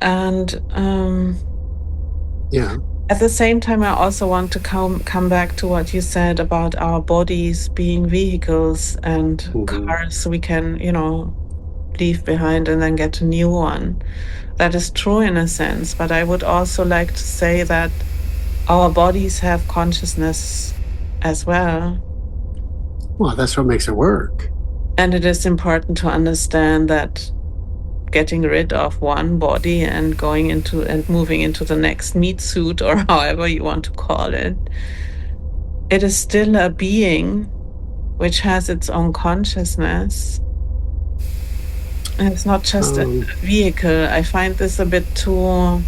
And Yeah. at the same time, I also want to come back to what you said about our bodies being vehicles and Mm-hmm. cars we can, leave behind and then get a new one. That is true in a sense, but I would also like to say that our bodies have consciousness as well. Well, that's what makes it work. And it is important to understand that getting rid of one body and going into and moving into the next meat suit, or however you want to call it, it is still a being which has its own consciousness. And it's not just a vehicle. I find this a bit too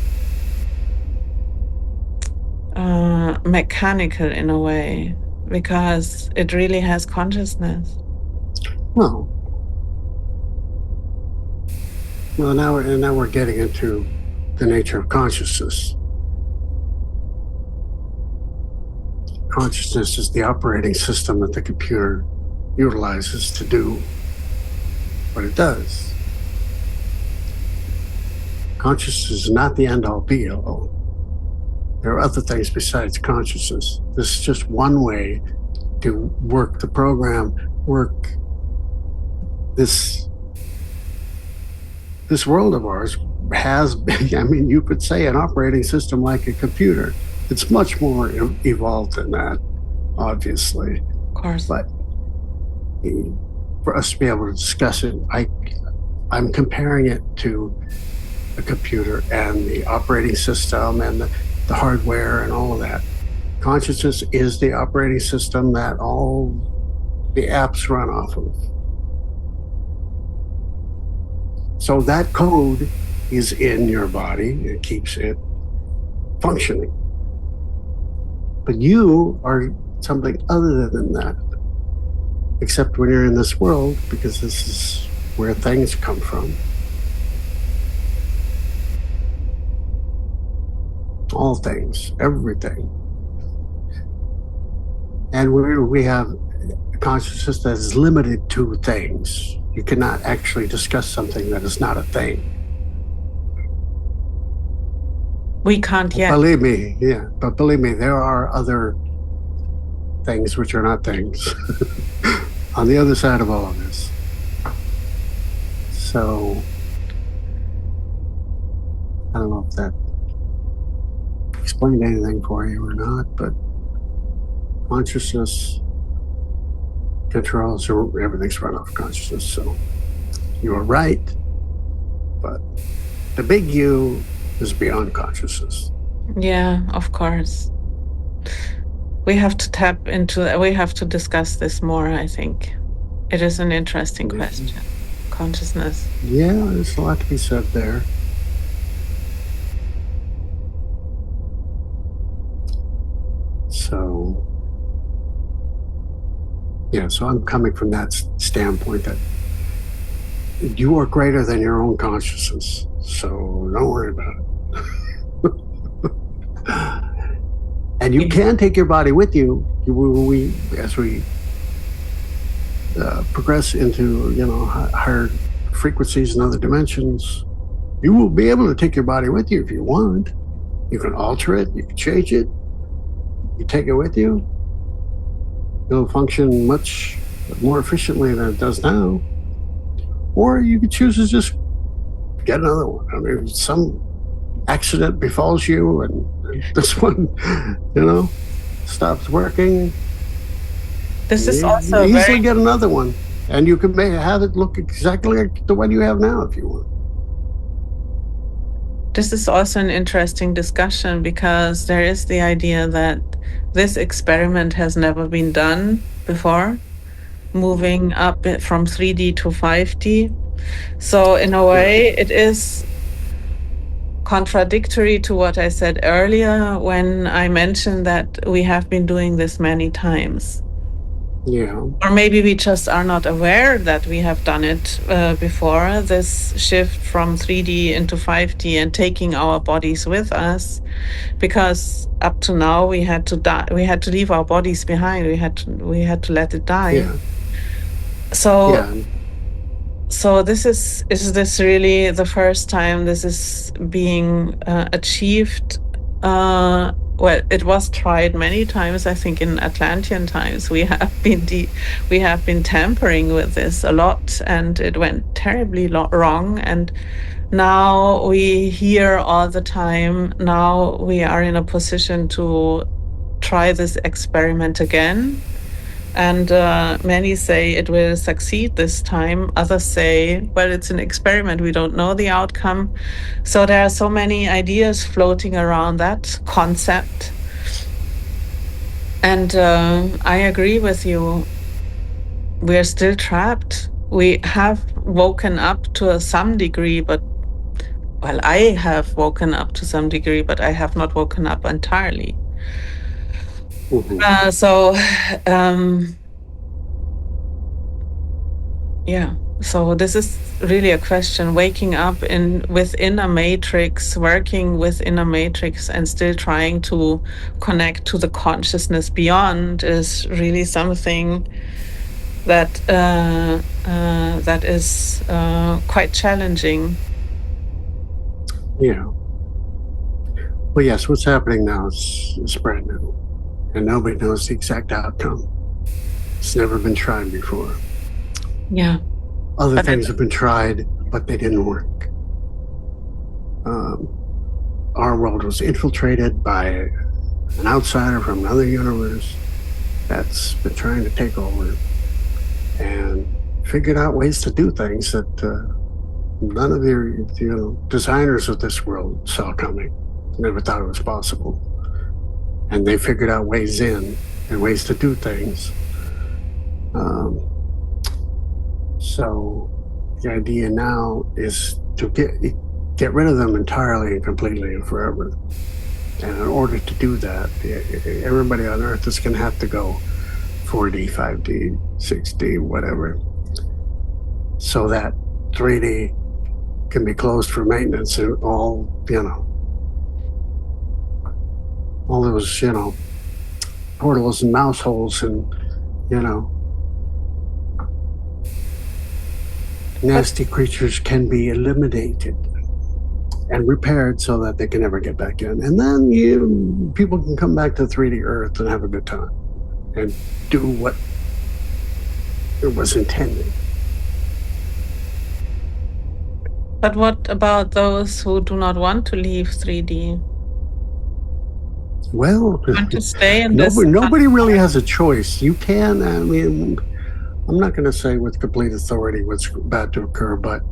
mechanical in a way, because it really has consciousness. Well, now we're getting into the nature of consciousness. Consciousness is the operating system that the computer utilizes to do what it does. Consciousness is not the end-all be-all. There are other things besides consciousness. This is just one way to work the program, work this world of ours has, you could say an operating system like a computer. It's much more evolved than that, obviously. Of course. But for us to be able to discuss it, I'm comparing it to a computer and the operating system and the hardware and all of that. Consciousness is the operating system that all the apps run off of. So that code is in your body. It keeps it functioning. But you are something other than that, except when you're in this world, because this is where things come from. All things, everything. And we have a consciousness that is limited to things. You cannot actually discuss something that is not a thing. We can't yet. Believe me, yeah. But believe me, there are other things which are not things on the other side of all of this. So, I don't know if that explained anything for you or not, but consciousness controls everything's run off consciousness. So you are right, but the big you is beyond consciousness. Yeah, of course. We have to tap into, we have to discuss this more, I think. It is an interesting question. Consciousness. Yeah, there's a lot to be said there. So, yeah, so I'm coming from that standpoint that you are greater than your own consciousness. So don't worry about it. And you can take your body with you. As we progress into, higher frequencies and other dimensions, you will be able to take your body with you if you want. You can alter it. You can change it. You take it with you. It'll function much more efficiently than it does now. Or you could choose to just get another one. I mean, some accident befalls you and this one, stops working. This is also you easily get another one. And you can have it look exactly like the one you have now if you want. This is also an interesting discussion, because there is the idea that this experiment has never been done before, moving up from 3D to 5D. So in a way, it is contradictory to what I said earlier when I mentioned that we have been doing this many times. Yeah. Or maybe we just are not aware that we have done it before, this shift from 3D into 5D and taking our bodies with us, because up to now we had to die. We had to leave our bodies behind. We had to let it die. Yeah. So So is this really the first time this is being achieved? Well, it was tried many times. I think in Atlantean times we have been tampering with this a lot, and it went terribly wrong. And now we hear all the time. Now we are in a position to try this experiment again. And many say it will succeed this time. Others say, well, it's an experiment. We don't know the outcome. So there are so many ideas floating around that concept. And I agree with you. We're still trapped. We have woken up to some degree, but well, I have woken up to some degree, but I have not woken up entirely. Mm-hmm. So, yeah. So this is really a question. Waking up within a matrix, working within a matrix, and still trying to connect to the consciousness beyond is really something that that is quite challenging. Yeah. Well, yes, what's happening now is brand new, and nobody knows the exact outcome. It's never been tried before. Yeah. Other But things have been tried, but they didn't work. Our world was infiltrated by an outsider from another universe that's been trying to take over and figured out ways to do things that none of the designers of this world saw coming. Never thought it was possible. And they figured out ways in and ways to do things. So the idea now is to get rid of them entirely and completely and forever. And in order to do that, everybody on Earth is going to have to go 4D, 5D, 6D, whatever, so that 3D can be closed for maintenance and all those, portals and mouse holes and, nasty creatures can be eliminated and repaired so that they can never get back in. And then people can come back to 3D Earth and have a good time and do what it was intended. But what about those who do not want to leave 3D? Well, Want to stay in this? nobody really has a choice. You can, I'm not going to say with complete authority what's about to occur, but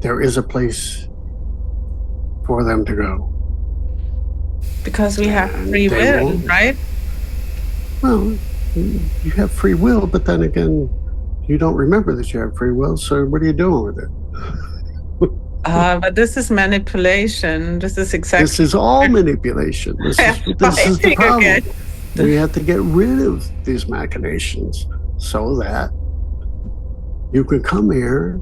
there is a place for them to go. Because we have free will, right? Well, you have free will, but then again, you don't remember that you have free will, so what are you doing with it? But this is manipulation. This is exactly. This is all manipulation. This is the problem. We have to get rid of these machinations so that you can come here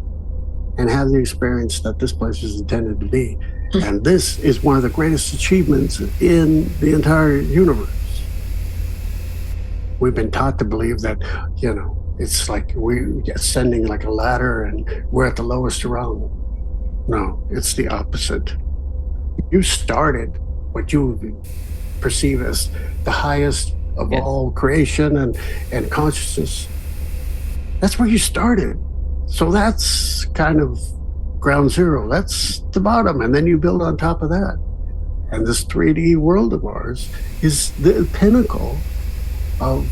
and have the experience that this place is intended to be. And this is one of the greatest achievements in the entire universe. We've been taught to believe that, it's like we're ascending like a ladder and we're at the lowest rung. No, it's the opposite. You started what you perceive as the highest of all creation and consciousness. That's where you started. So that's kind of ground zero. That's the bottom. And then you build on top of that. And this 3D world of ours is the pinnacle of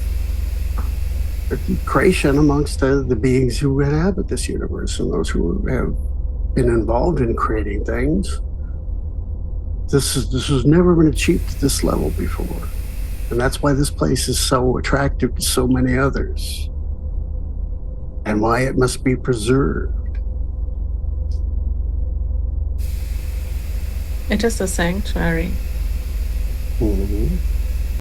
creation amongst the beings who inhabit this universe and those who have been involved in creating things. This has never been achieved at this level before. And that's why this place is so attractive to so many others. And why it must be preserved. It is a sanctuary. Mm-hmm.